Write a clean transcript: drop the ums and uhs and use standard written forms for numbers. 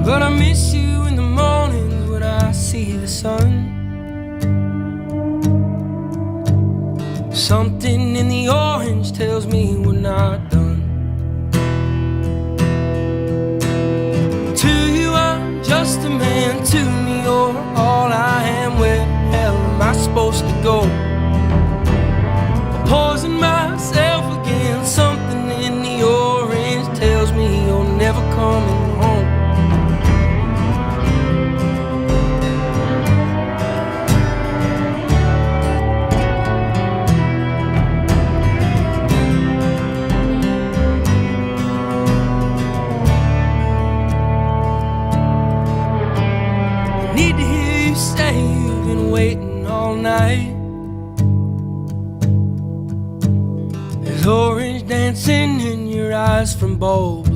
But I miss you in the mornings when I see the sun. Something in the orange tells me we're not done. To you I'm just a man, to me you're all I am. Where the hell am I supposed to go? I poison myself again. Something in the orange tells me you're never coming home. Need to hear you say you've been waiting all night. There's orange dancing in your eyes from bulb